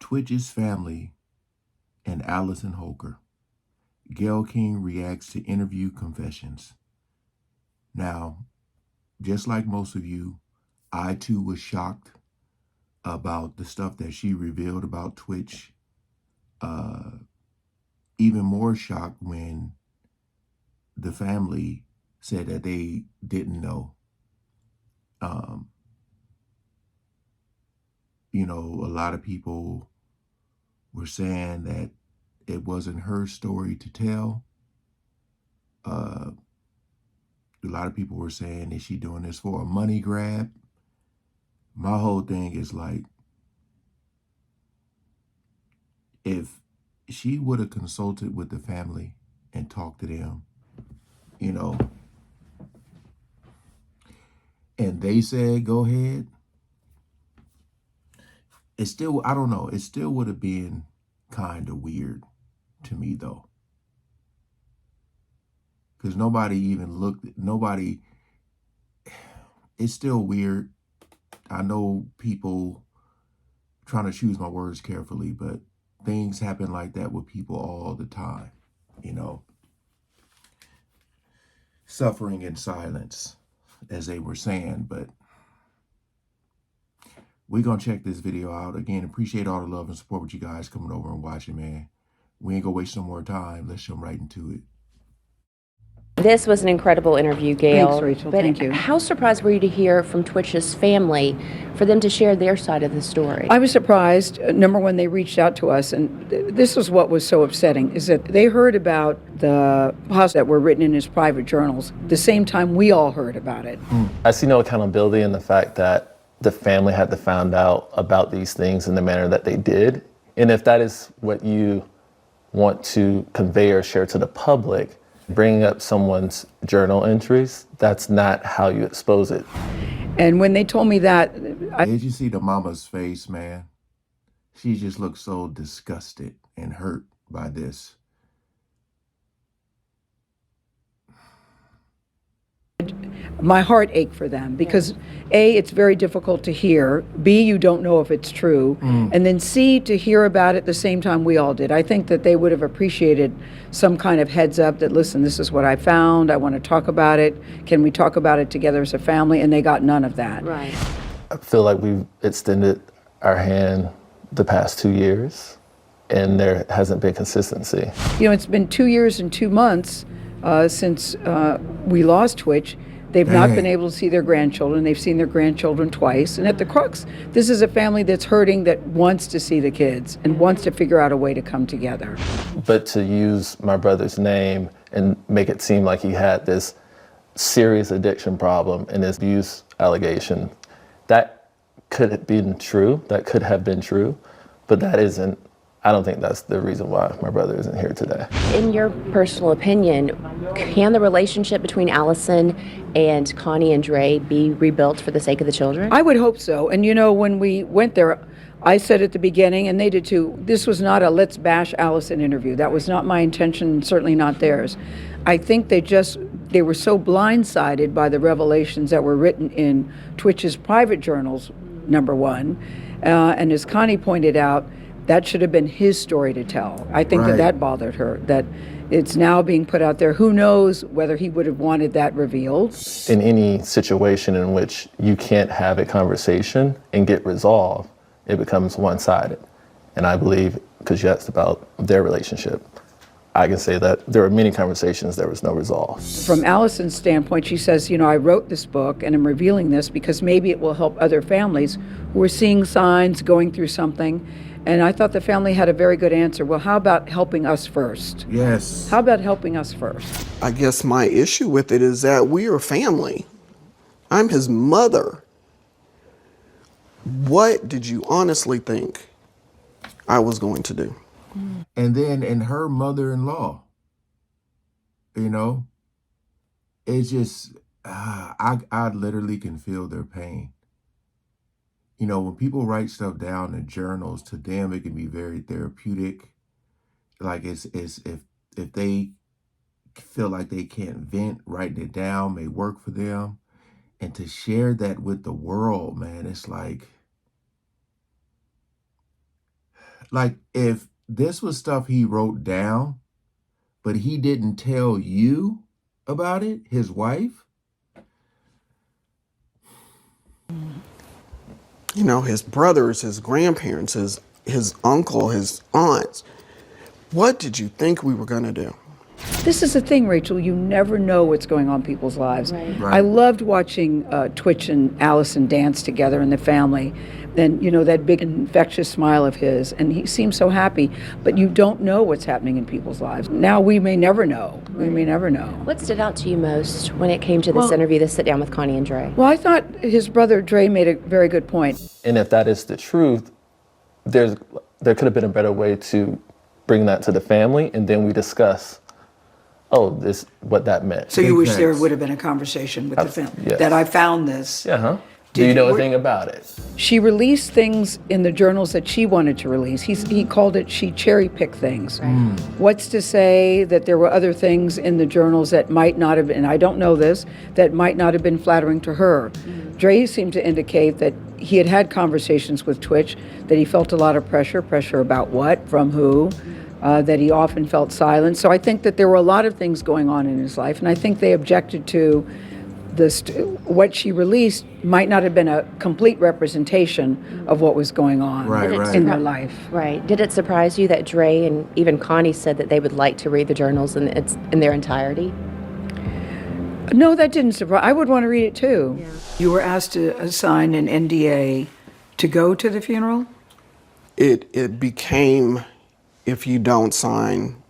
tWitch's family and Allison Holker. Gayle King reacts to interview confessions. Now, just like most of you, I too was shocked about the stuff that she revealed about Twitch. Even more shocked when the family said that they didn't know. You know, a lot of people were saying that it wasn't her story to tell. A lot of people were saying, is she doing this for a money grab? My whole thing is like, if she would have consulted with the family and talked to them, you know, and they said, go ahead, it still, I don't know, it still would have been kind of weird to me though. Because nobody even looked, it's still weird. I know people trying to choose my words carefully, but things happen like that with people all the time, you know. Suffering in silence, as they were saying, but we're going to check this video out. Again, appreciate all the love and support with you guys coming over and watching, man. We ain't going to waste no more time. Let's jump right into it. This was an incredible interview, Gayle. Thanks, Rachel. But thank you. How surprised were you to hear from tWitch's family for them to share their side of the story? I was surprised. Number one, they reached out to us, and this was what was so upsetting, is that they heard about the posts that were written in his private journals the same time we all heard about it. I see no accountability in the fact that the family had to find out about these things in the manner that they did. And if that is what you want to convey or share to the public, bringing up someone's journal entries, that's not how you expose it. And when they told me that, Did you see the mama's face, man? She just looked so disgusted and hurt by this. my heart ached for them because A, it's very difficult to hear, B, you don't know if it's true, and then C, to hear about it the same time we all did. I think that they would have appreciated some kind of heads up that, listen, this is what I found, I want to talk about it, can we talk about it together as a family, and they got none of that. Right. I feel like we've extended our hand the past 2 years, and there hasn't been consistency. You know, it's been 2 years and 2 months since we lost Twitch. They've not been able to see their grandchildren. They've seen their grandchildren twice. And at the crux, this is a family that's hurting, that wants to see the kids and wants to figure out a way to come together. But to use my brother's name and make it seem like he had this serious addiction problem and this abuse allegation, that could have been true. That could have been true, but that isn't. I don't think that's the reason why my brother isn't here today. In your personal opinion, can the relationship between Allison and Connie and Dre be rebuilt for the sake of the children? I would hope so. And you know, when we went there, I said at the beginning, and they did too, this was not a let's bash Allison interview. That was not my intention, certainly not theirs. I think they were so blindsided by the revelations that were written in tWitch's private journals, number one. And as Connie pointed out, that should have been his story to tell. I think that bothered her, that it's now being put out there. Who knows whether he would have wanted that revealed. In any situation in which you can't have a conversation and get resolved, it becomes one-sided. And I believe, because you asked about their relationship, I can say that there were many conversations, there was no resolve. From Allison's standpoint, she says, you know, I wrote this book and I'm revealing this because maybe it will help other families who are seeing signs, going through something. And I thought the family had a very good answer. Well, how about helping us first? Yes. How about helping us first? I guess my issue with it is that we are family. I'm his mother. What did you honestly think I was going to do? And then, and her mother-in-law, you know, it's just, I literally can feel their pain. You know, when people write stuff down in journals, to them it can be very therapeutic. Like it's if they feel like they can't vent, writing it down may work for them. And to share that with the world, man, it's like, Like, if this was stuff he wrote down, but he didn't tell you about it, his wife. You know, his brothers, his grandparents, his uncle, his aunts. What did you think we were going to do? This is the thing, Rachel. You never know what's going on in people's lives. Right. Right. I loved watching Twitch and Allison dance together in the family. And, you know, that big infectious smile of his. And he seemed so happy. But you don't know what's happening in people's lives. Now we may never know. We may never know. What stood out to you most when it came to this interview, this sit down with Connie and Dre? Well, I thought his brother Dre made a very good point. And if that is the truth, there could have been a better way to bring that to the family, and then we discuss, what that meant. So you wish there sense. would have been a conversation with the family, yes. that I found this. Uh-huh. Do you know anything about it? She released things in the journals that she wanted to release. He called it, she cherry-picked things. Right. What's to say that there were other things in the journals that might not have been, and I don't know this, that might not have been flattering to her. Dre seemed to indicate that he had had conversations with Twitch, that he felt a lot of pressure about what, from who, that he often felt silent. So I think that there were a lot of things going on in his life, and I think they objected to what she released might not have been a complete representation of what was going on Right. in their life. Right. Did it surprise you that Dre and even Connie said that they would like to read the journals in their entirety? No, that didn't surprise. I would want to read it too. Yeah. You were asked to sign an NDA to go to the funeral? It became, if you don't sign,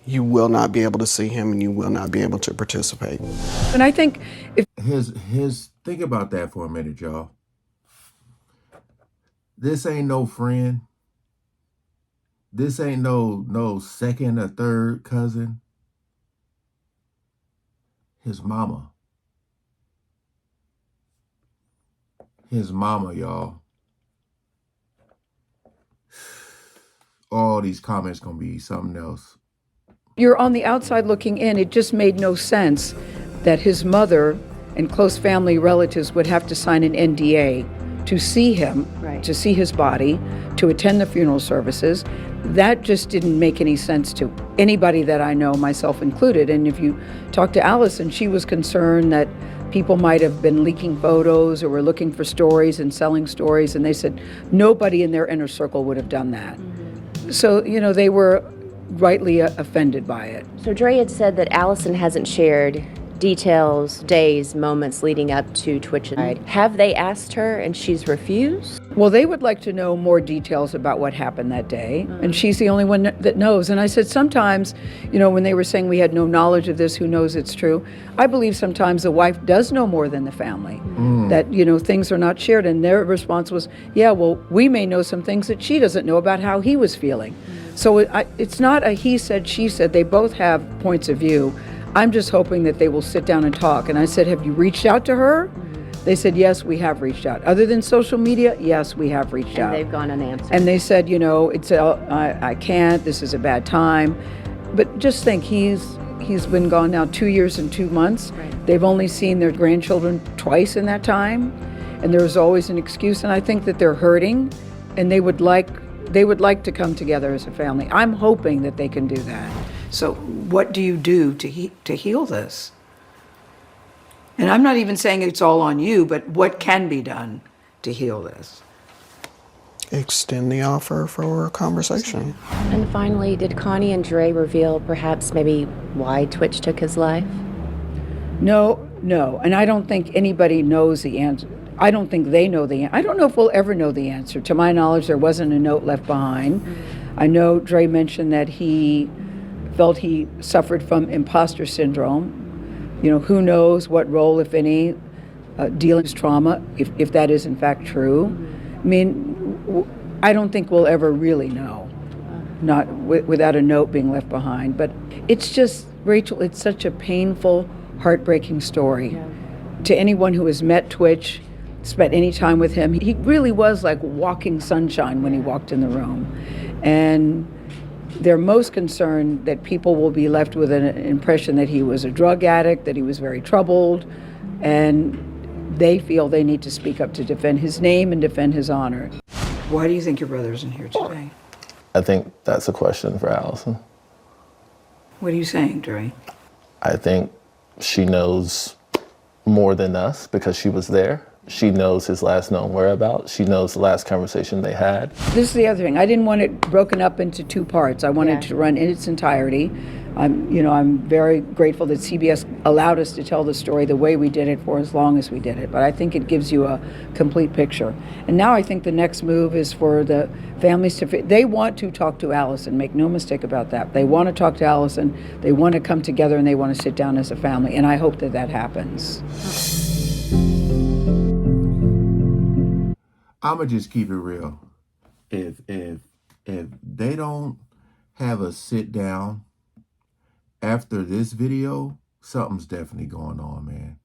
you will not be able to see him and you will not be able to participate. And I think if Think about that for a minute, y'all. This ain't no friend. This ain't no second or third cousin. His mama. His mama, y'all. All these comments gonna be something else. you're on the outside looking in, it just made no sense that his mother and close family relatives would have to sign an NDA to see him, Right. to see his body, to attend the funeral services. That just didn't make any sense to anybody that I know, myself included. And if you talk to Allison, she was concerned that people might have been leaking photos or were looking for stories and selling stories. And they said nobody in their inner circle would have done that. Mm-hmm. So, they were rightly offended by it. So Dre had said that Allison hasn't shared details, days, moments leading up to Twitch's. Have they asked her and she's refused? Well, they would like to know more details about what happened that day, and she's the only one that knows. And I said sometimes, when they were saying we had no knowledge of this, who knows it's true, I believe sometimes the wife does know more than the family, that, things are not shared. And their response was, yeah, well, we may know some things that she doesn't know about how he was feeling. So it's not a he said, she said. They both have points of view. I'm just hoping that they will sit down and talk. And I said, have you reached out to her? They said, yes, we have reached out. Other than social media, yes, we have reached out. And they've gone unanswered. And they said, I can't, this is a bad time. But just think, he's been gone now 2 years and 2 months. Right. They've only seen their grandchildren twice in that time. And there's always an excuse. And I think that they're hurting and they would like to come together as a family. I'm hoping that they can do that. So what do you do to heal this? And I'm not even saying it's all on you, but what can be done to heal this? Extend the offer for a conversation. And finally, did Connie and Dre reveal perhaps maybe why Twitch took his life? No. And I don't think anybody knows the answer. I don't think they know the answer. I don't know if we'll ever know the answer. To my knowledge, there wasn't a note left behind. I know Dre mentioned that he felt he suffered from imposter syndrome. Who knows what role, if any, dealing with trauma, if that is in fact true. I mean, I don't think we'll ever really know, not without a note being left behind. But it's just, Rachel, it's such a painful, heartbreaking story. Yeah. To anyone who has met Twitch, spent any time with him, he really was like walking sunshine when he walked in the room. And they're most concerned that people will be left with an impression that he was a drug addict, that he was very troubled, and they feel they need to speak up to defend his name and defend his honor. Why do you think your brother isn't here today? I think that's a question for Allison. What are you saying, Dre? I think she knows more than us because she was there. She knows his last known whereabouts. She knows the last conversation they had. This is the other thing. I didn't want it broken up into two parts. I wanted Yeah. to run in its entirety. I'm very grateful that CBS allowed us to tell the story the way we did it for as long as we did it. But I think it gives you a complete picture. And now I think the next move is for the families to, they want to talk to Allison, make no mistake about that. They want to talk to Allison. They want to come together and they want to sit down as a family. And I hope that that happens. I'ma just keep it real. If they don't have a sit down after this video, something's definitely going on, man.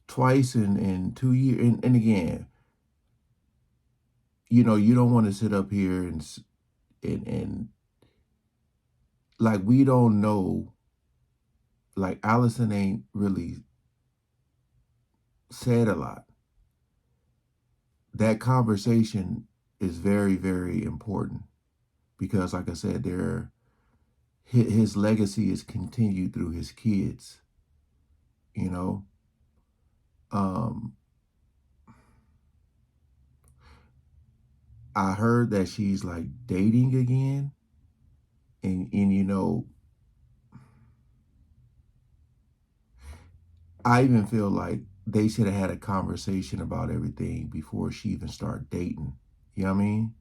Twice in 2 years, and again, you know, you don't want to sit up here and like we don't know. Like Allison ain't really said a lot. That conversation is very, very important because, like I said, his legacy is continued through his kids. You know, I heard that she's like dating again, and you know, I even feel like they should have had a conversation about everything before she even started dating. You know what I mean?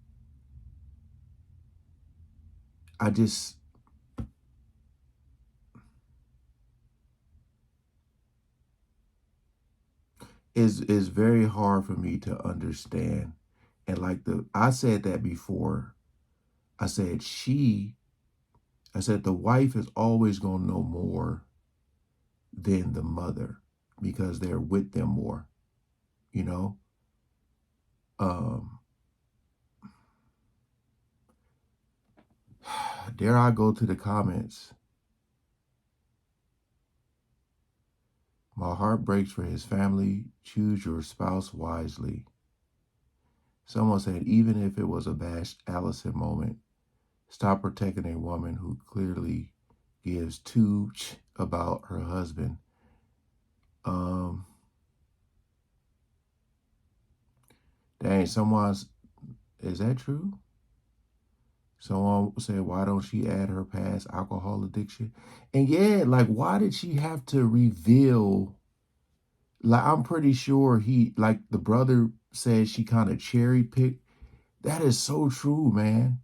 I just, it's very hard for me to understand. And like I said that before. I said the wife is always gonna know more than the mother because they're with them more, you know? Dare I go to the comments? My heart breaks for his family. Choose your spouse wisely. Someone said, even if it was a bash Allison moment, stop protecting a woman who clearly gives two about her husband. Dang, is that true? Someone said, why don't she add her past alcohol addiction? And yeah, like, why did she have to reveal? Like, I'm pretty sure like the brother said she kind of cherry picked. That is so true, man.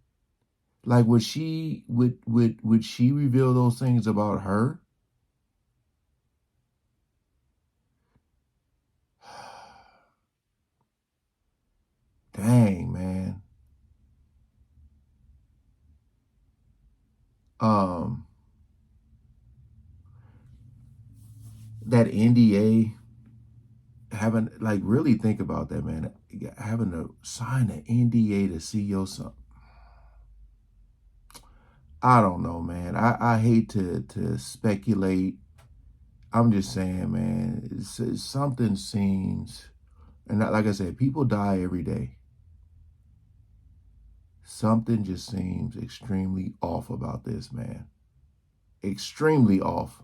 Like, would she reveal those things about her? Dang, man. That NDA, having, like, really think about that, man. Having to sign an NDA to see your son. I don't know, man. I hate to speculate. I'm just saying, man, something seems, and like I said, people die every day. Something just seems extremely off about this, man. Extremely off.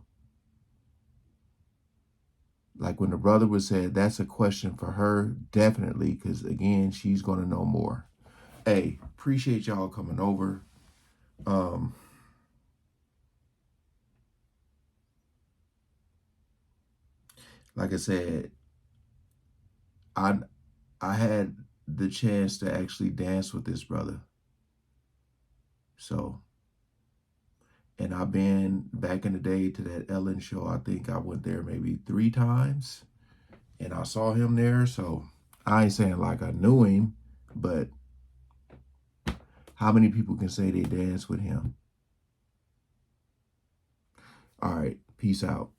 Like when the brother was said, that's a question for her, definitely, because again, she's going to know more. Hey, appreciate y'all coming over. Like I said, I had the chance to actually dance with this brother. So, and I've been back in the day to that Ellen show. I think I went there maybe 3 times and I saw him there. So I ain't saying like I knew him, but how many people can say they danced with him? All right. Peace out.